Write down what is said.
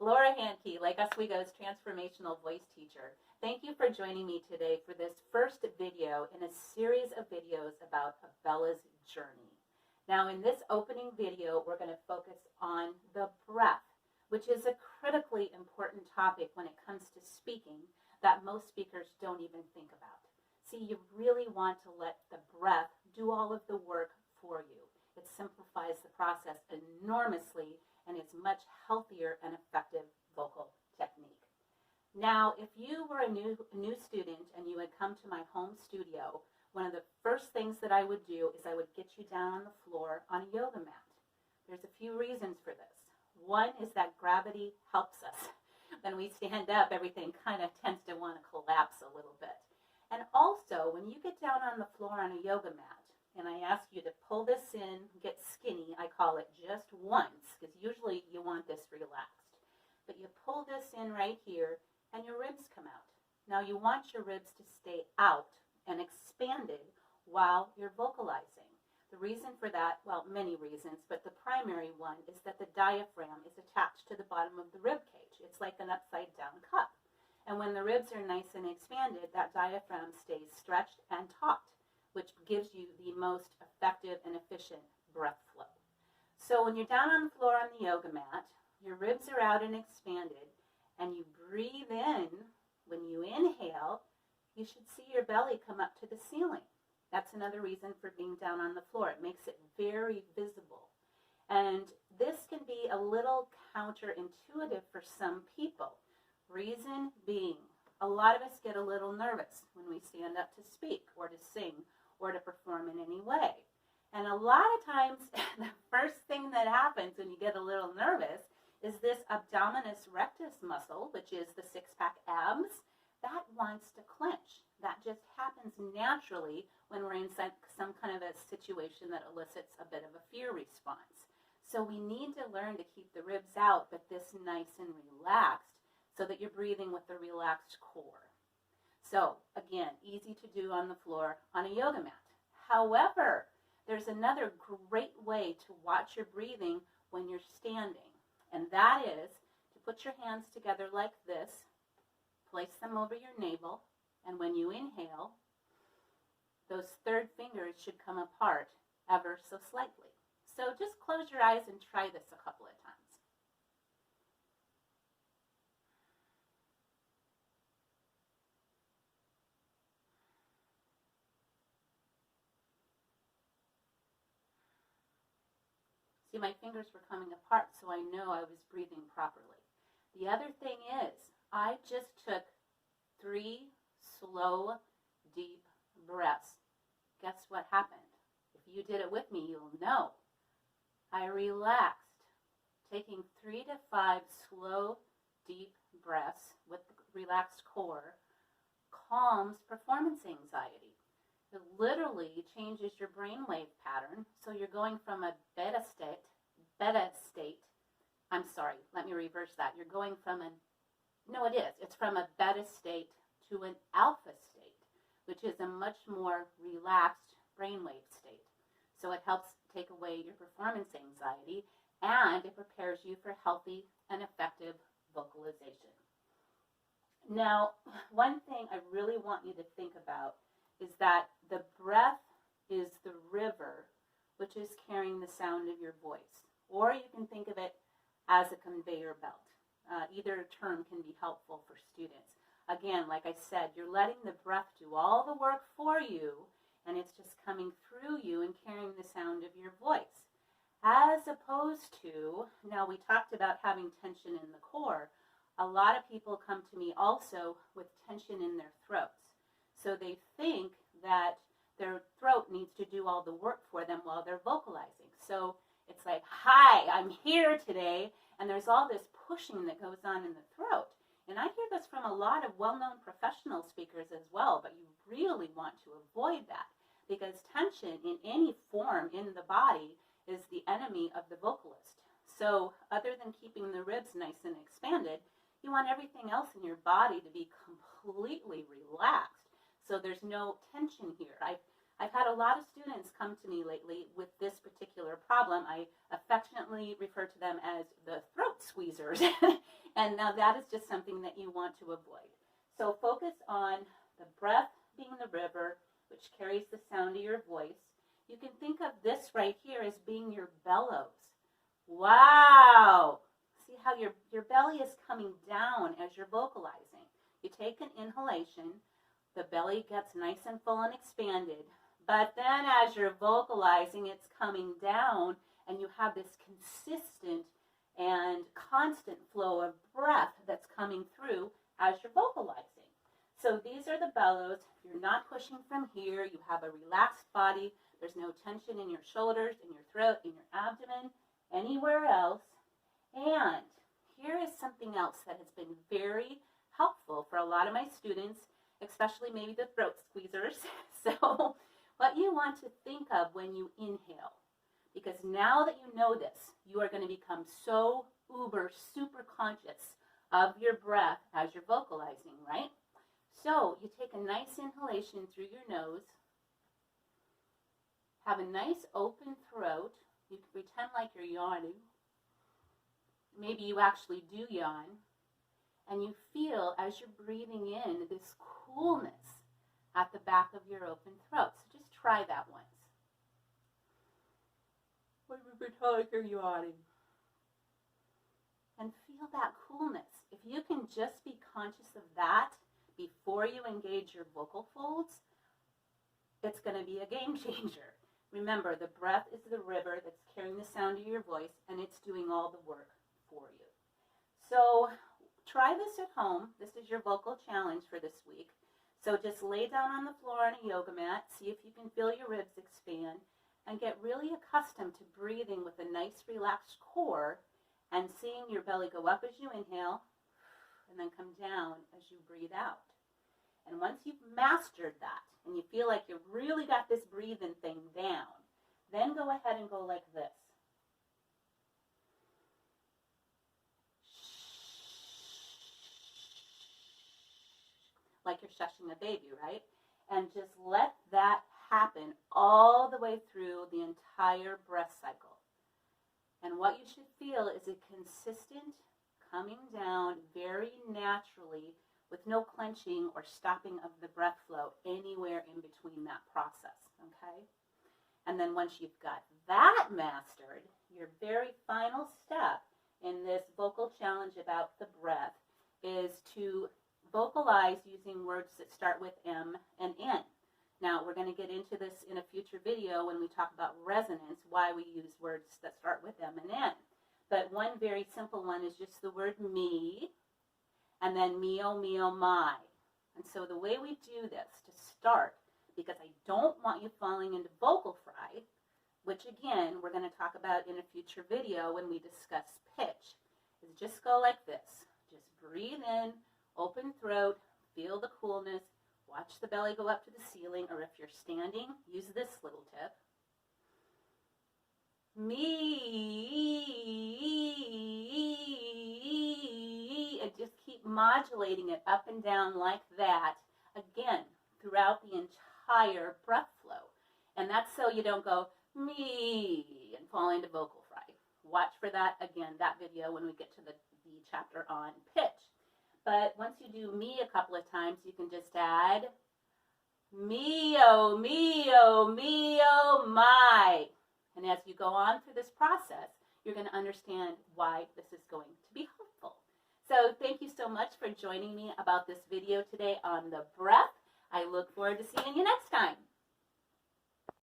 Laura Handke, like Oswego's transformational voice teacher. Thank you for joining me today for this first video in a series of videos about Abella's journey. Now, in this opening video, we're going to focus on the breath, which is a critically important topic when it comes to speaking that most speakers don't even think about. See, you really want to let the breath do all of the work for you. It simplifies the process enormously and is much healthier and effective vocal technique. Now, if you were a new student and you had come to my home studio, one of the first things that I would do is I would get you down on the floor on a yoga mat. There's a few reasons for this. One is that gravity helps us. When we stand up, everything kind of tends to want to collapse a little bit. And also, when you get down on the floor on a yoga mat, and I ask you to pull this in, get skinny, I call it just once, because usually you want this relaxed. But you pull this in right here, and your ribs come out. Now you want your ribs to stay out and expanded while you're vocalizing. The reason for that, well, many reasons, but the primary one is that the diaphragm is attached to the bottom of the rib cage. It's like an upside down cup. And when the ribs are nice and expanded, that diaphragm stays stretched and taut, which gives you the most effective and efficient breath flow. So when you're down on the floor on the yoga mat, your ribs are out and expanded, and you breathe in. When you inhale, you should see your belly come up to the ceiling. That's another reason for being down on the floor. It makes it very visible. And this can be a little counterintuitive for some people. Reason being, a lot of us get a little nervous when we stand up to speak or to sing or to perform in any way. And a lot of times, the first thing that happens when you get a little nervous is this abdominis rectus muscle, which is the six-pack abs, that wants to clench. That just happens naturally when we're in some kind of a situation that elicits a bit of a fear response. So we need to learn to keep the ribs out, but this nice and relaxed, so that you're breathing with a relaxed core. So, again, easy to do on the floor on a yoga mat. However, there's another great way to watch your breathing when you're standing, and that is to put your hands together like this, place them over your navel, and when you inhale, those third fingers should come apart ever so slightly. So just close your eyes and try this a couple of times. See, my fingers were coming apart, so I know I was breathing properly. The other thing is, I just took 3 slow, deep breaths. Guess what happened? If you did it with me, you'll know. I relaxed. Taking 3 to 5 slow, deep breaths with the relaxed core calms performance anxiety. It literally changes your brainwave pattern, so you're going from a beta state, let me reverse that. You're going from it's from a beta state to an alpha state, which is a much more relaxed brainwave state. So it helps take away your performance anxiety, and it prepares you for healthy and effective vocalization. Now, one thing I really want you to think about is that the breath is the river which is carrying the sound of your voice. Or you can think of it as a conveyor belt. Either term can be helpful for students. Again, like I said, you're letting the breath do all the work for you, and it's just coming through you and carrying the sound of your voice. As opposed to, now we talked about having tension in the core, a lot of people come to me also with tension in their throats. So they think that their throat needs to do all the work for them while they're vocalizing. So it's like, hi, I'm here today, and there's all this pushing that goes on in the throat. And I hear this from a lot of well-known professional speakers as well, but you really want to avoid that, because tension in any form in the body is the enemy of the vocalist. So other than keeping the ribs nice and expanded, you want everything else in your body to be completely relaxed. So there's no tension here. I've had a lot of students come to me lately with this particular problem. I affectionately refer to them as the throat squeezers. And now that is just something that you want to avoid. So focus on the breath being the river, which carries the sound of your voice. You can think of this right here as being your bellows. Wow! See how your belly is coming down as you're vocalizing. You take an inhalation, the belly gets nice and full and expanded, but then as you're vocalizing, it's coming down, and you have this consistent and constant flow of breath that's coming through as you're vocalizing. So these are the bellows. You're not pushing from here. You have a relaxed body. There's no tension in your shoulders, in your throat, in your abdomen, anywhere else. And here is something else that has been very helpful for a lot of my students, especially maybe the throat squeezers. So what you want to think of when you inhale, because now that you know this, you are going to become so super conscious of your breath as you're vocalizing, right? So you take a nice inhalation through your nose, have a nice open throat. You can pretend like you're yawning. Maybe you actually do yawn. And you feel, as you're breathing in, this coolness at the back of your open throat. So just try that once. Pretend like you're yawning. And feel that coolness. If you can just be conscious of that before you engage your vocal folds, it's going to be a game changer. Remember, the breath is the river that's carrying the sound of your voice, and it's doing all the work for you. So try this at home. This is your vocal challenge for this week. So just lay down on the floor on a yoga mat, see if you can feel your ribs expand, and get really accustomed to breathing with a nice relaxed core and seeing your belly go up as you inhale and then come down as you breathe out. And once you've mastered that and you feel like you've really got this breathing thing down, then go ahead and go like this. Like you're shushing a baby, right? And just let that happen all the way through the entire breath cycle. And what you should feel is a consistent coming down very naturally with no clenching or stopping of the breath flow anywhere in between that process, okay? And then once you've got that mastered, your very final step in this vocal challenge about the breath is to vocalize using words that start with M and N. Now, we're going to get into this in a future video when we talk about resonance, why we use words that start with M and N. But one very simple one is just the word me, and then mee-oh-my. And so the way we do this to start, because I don't want you falling into vocal fry, which again, we're going to talk about in a future video when we discuss pitch, is just go like this. Just breathe in, open throat, feel the coolness, watch the belly go up to the ceiling, or if you're standing, use this little tip. Me, and just keep modulating it up and down like that, again, throughout the entire breath flow. And that's so you don't go, me, and fall into vocal fry. Watch for that, again, that video when we get to the chapter on pitch. But once you do me a couple of times, you can just add me-oh, me-oh, mee-oh-my. And as you go on through this process, you're going to understand why this is going to be helpful. So thank you so much for joining me about this video today on the breath. I look forward to seeing you next time.